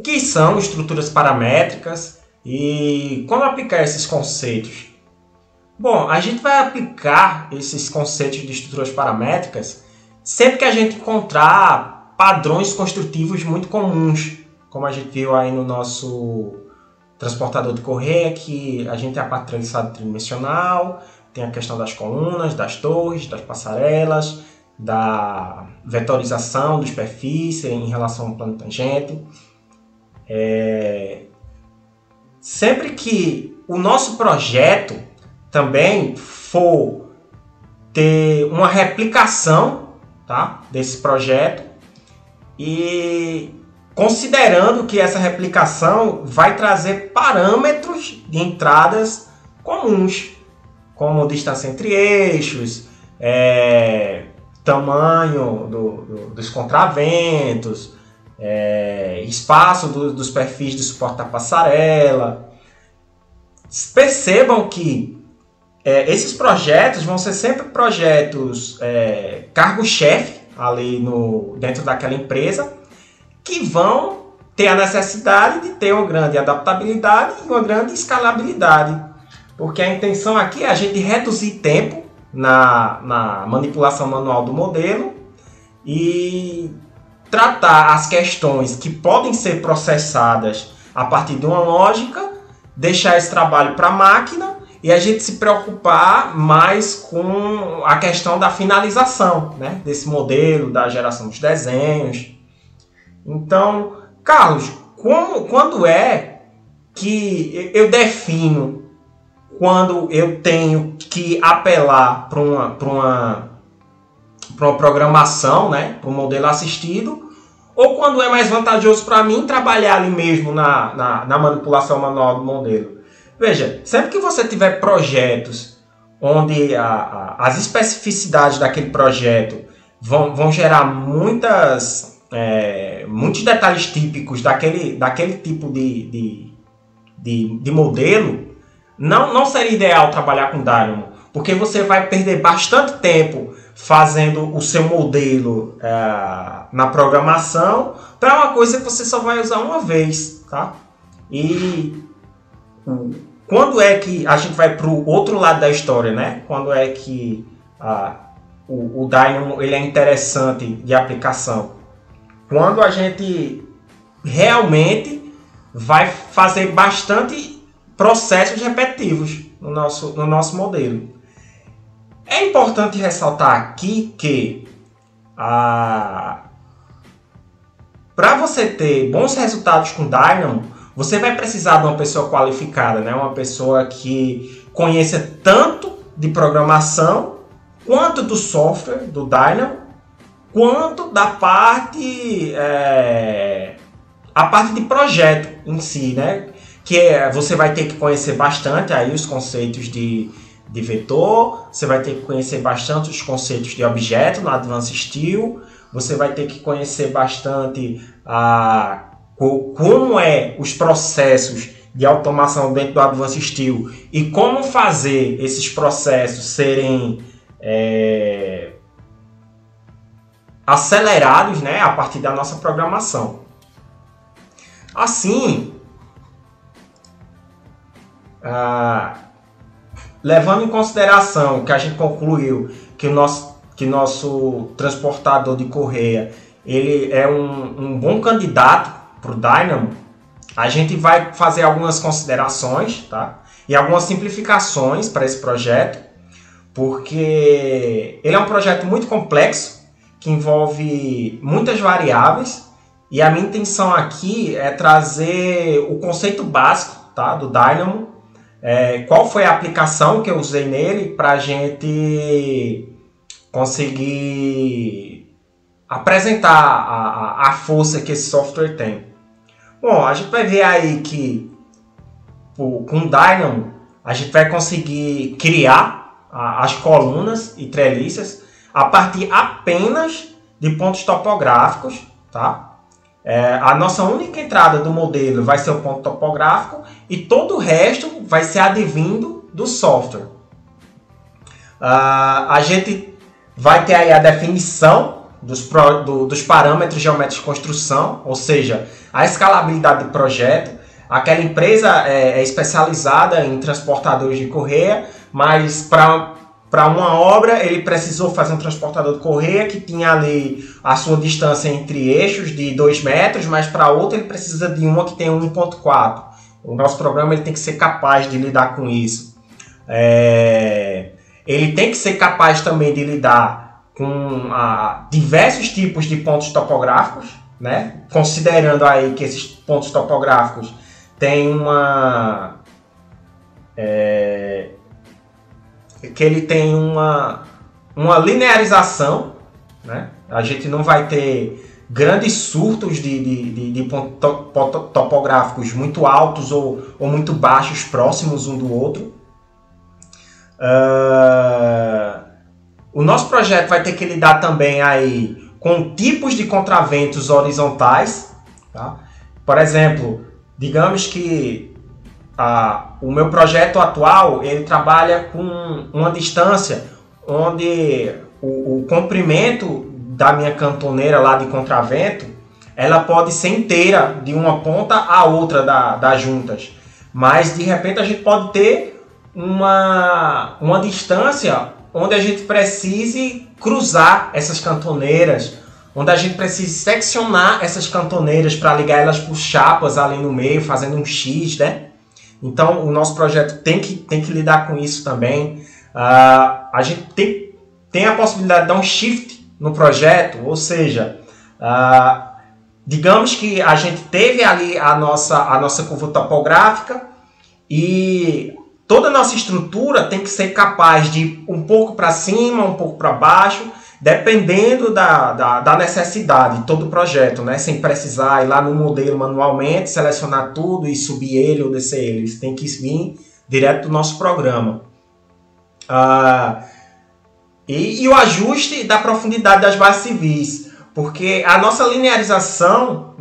o que são estruturas paramétricas e como aplicar esses conceitos. Bom, a gente vai aplicar esses conceitos de estruturas paramétricas sempre que a gente encontrar padrões construtivos muito comuns, como a gente viu aí no nosso transportador de correia, que a gente tem a parte treliçada tridimensional, tem a questão das colunas, das torres, das passarelas, da vetorização dos perfis em relação ao plano tangente. Sempre que o nosso projeto também for ter uma replicação, tá, desse projeto, e considerando que essa replicação vai trazer parâmetros de entradas comuns, como distância entre eixos, tamanho dos contraventos, espaço dos perfis de suporte da passarela. Percebam que esses projetos vão ser sempre projetos cargo-chefe ali dentro daquela empresa, que vão ter a necessidade de ter uma grande adaptabilidade e uma grande escalabilidade. Porque a intenção aqui é a gente reduzir tempo na manipulação manual do modelo e tratar as questões que podem ser processadas a partir de uma lógica, deixar esse trabalho para a máquina e a gente se preocupar mais com a questão da finalização, né, desse modelo, da geração dos desenhos. Então, Carlos, quando é que eu defino quando eu tenho que apelar para uma programação, né, para um modelo assistido, ou quando é mais vantajoso para mim trabalhar ali mesmo na manipulação manual do modelo? Veja, sempre que você tiver projetos onde as especificidades daquele projeto vão gerar muitos detalhes típicos daquele tipo de modelo, não seria ideal trabalhar com Dynamo, porque você vai perder bastante tempo fazendo o seu modelo na programação para uma coisa que você só vai usar uma vez, tá? E quando é que a gente vai para o outro lado da história, né? Quando é que o Dynamo ele é interessante de aplicação? Quando a gente realmente vai fazer bastante processos repetitivos no nosso modelo. É importante ressaltar aqui que para você ter bons resultados com Dynamo, você vai precisar de uma pessoa qualificada, né? Uma pessoa que conheça tanto de programação, quanto do software do Dynamo, quanto da parte a parte de projeto em si, né? Você vai ter que conhecer bastante aí os conceitos de vetor, você vai ter que conhecer bastante os conceitos de objeto no Advanced Steel, você vai ter que conhecer bastante como os processos de automação dentro do Advanced Steel e como fazer esses processos serem acelerados, né, a partir da nossa programação. Assim, levando em consideração que a gente concluiu que o nosso transportador de correia ele é um bom candidato para o Dynamo, a gente vai fazer algumas considerações, tá? E algumas simplificações para esse projeto, porque ele é um projeto muito complexo, que envolve muitas variáveis, e a minha intenção aqui é trazer o conceito básico, tá, do Dynamo, qual foi a aplicação que eu usei nele para a gente conseguir apresentar a força que esse software tem. Bom, a gente vai ver aí que com o Dynamo a gente vai conseguir criar as colunas e treliças a partir apenas de pontos topográficos, tá? A nossa única entrada do modelo vai ser o ponto topográfico e todo o resto vai ser advindo do software. A gente vai ter aí a definição dos parâmetros geométricos de construção, ou seja, a escalabilidade do projeto. Aquela empresa é especializada em transportadores de correia, mas para uma obra ele precisou fazer um transportador de correia que tinha ali a sua distância entre eixos de 2 metros, mas para outra ele precisa de uma que tem 1,4. O nosso programa ele tem que ser capaz de lidar com isso. Ele tem que ser capaz também de lidar com diversos tipos de pontos topográficos, né? Considerando aí que esses pontos topográficos têm que ele tem uma linearização, né? A gente não vai ter grandes surtos de pontos topográficos muito altos ou muito baixos próximos um do outro. O nosso projeto vai ter que lidar também aí com tipos de contraventos horizontais, tá? Por exemplo, digamos que o meu projeto atual ele trabalha com uma distância onde o comprimento da minha cantoneira lá de contravento ela pode ser inteira de uma ponta à outra das juntas, mas de repente a gente pode ter uma distância onde a gente precise cruzar essas cantoneiras, onde a gente precise seccionar essas cantoneiras para ligar elas por chapas ali no meio, fazendo um X, né? Então, o nosso projeto tem que lidar com isso também. A gente tem a possibilidade de dar um shift no projeto, ou seja, digamos que a gente teve ali a nossa curva topográfica e toda a nossa estrutura tem que ser capaz de ir um pouco para cima, um pouco para baixo, dependendo da necessidade de todo o projeto, né? Sem precisar ir lá no modelo manualmente, selecionar tudo e subir ele ou descer ele. Isso tem que vir direto do nosso programa. E o ajuste da profundidade das bases civis, porque a nossa linearização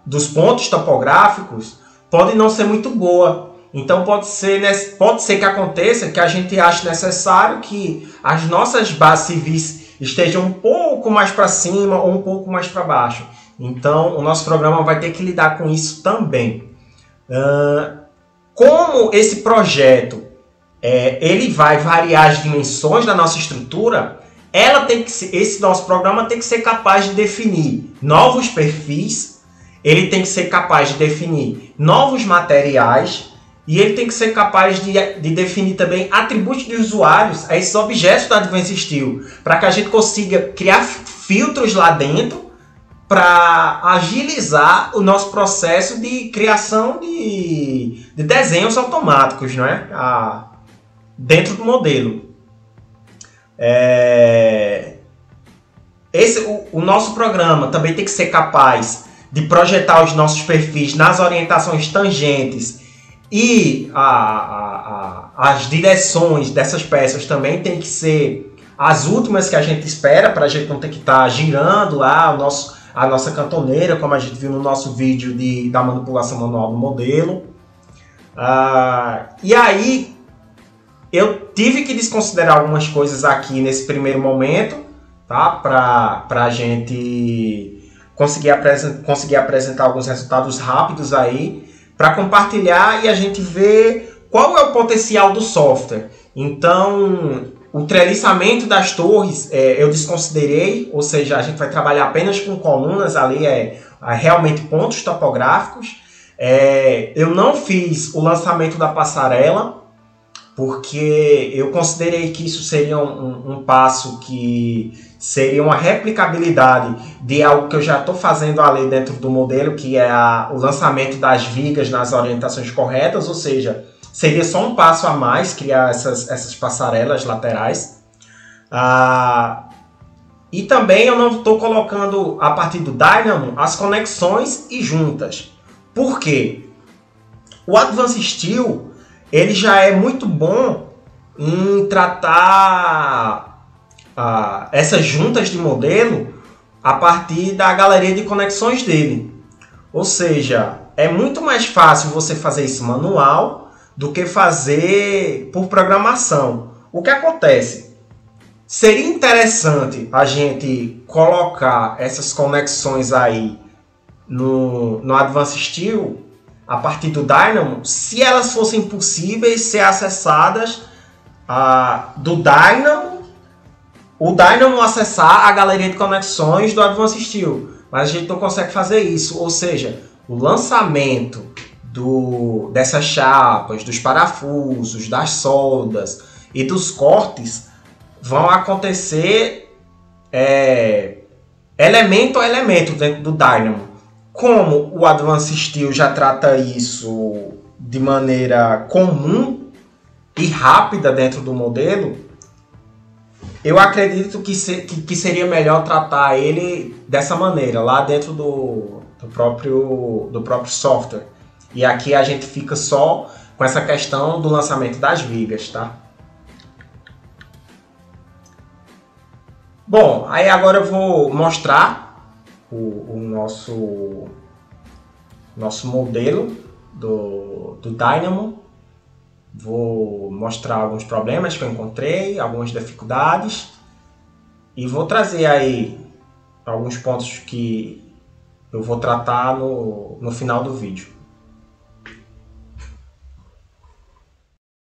dos pontos topográficos pode não ser muito boa. Então pode ser que aconteça que a gente ache necessário que as nossas bases civis estejam um pouco mais para cima ou um pouco mais para baixo. Então o nosso programa vai ter que lidar com isso também. Como esse projeto ele vai variar as dimensões da nossa estrutura, esse nosso programa tem que ser capaz de definir novos perfis, ele tem que ser capaz de definir novos materiais, e ele tem que ser capaz de definir também atributos de usuários a esses objetos da Advanced Steel, para que a gente consiga criar filtros lá dentro para agilizar o nosso processo de criação de desenhos automáticos, não é? Dentro do modelo. O nosso programa também tem que ser capaz de projetar os nossos perfis nas orientações tangentes, e as direções dessas peças também tem que ser as últimas que a gente espera, para a gente não ter que estar girando lá a nossa cantoneira, como a gente viu no nosso vídeo da manipulação manual do modelo. E aí eu tive que desconsiderar algumas coisas aqui nesse primeiro momento, tá? Para a gente conseguir apresentar alguns resultados rápidos aí, para compartilhar e a gente ver qual é o potencial do software. Então, o treliçamento das torres eu desconsiderei, ou seja, a gente vai trabalhar apenas com colunas ali, realmente pontos topográficos. Eu não fiz o lançamento da passarela, porque eu considerei que isso seria um passo que seria uma replicabilidade de algo que eu já estou fazendo ali dentro do modelo, que é o lançamento das vigas nas orientações corretas, ou seja, seria só um passo a mais criar essas passarelas laterais. E também eu não estou colocando a partir do Dynamo as conexões e juntas. Por quê? O Advanced Steel ele já é muito bom em tratar essas juntas de modelo a partir da galeria de conexões dele. Ou seja, é muito mais fácil você fazer isso manual do que fazer por programação. O que acontece? Seria interessante a gente colocar essas conexões aí no Advanced Steel a partir do Dynamo, se elas fossem possíveis ser acessadas do Dynamo, o Dynamo acessar a galeria de conexões do Advanced Steel, mas a gente não consegue fazer isso, ou seja, o lançamento dessas chapas, dos parafusos, das soldas e dos cortes vão acontecer elemento a elemento dentro do Dynamo. Como o Advanced Steel já trata isso de maneira comum e rápida dentro do modelo, eu acredito que seria melhor tratar ele dessa maneira, lá dentro do próprio software. E aqui a gente fica só com essa questão do lançamento das vigas, tá? Bom, aí agora eu vou mostrar o nosso modelo do Dynamo. Vou mostrar alguns problemas que eu encontrei, algumas dificuldades e vou trazer aí alguns pontos que eu vou tratar no final do vídeo.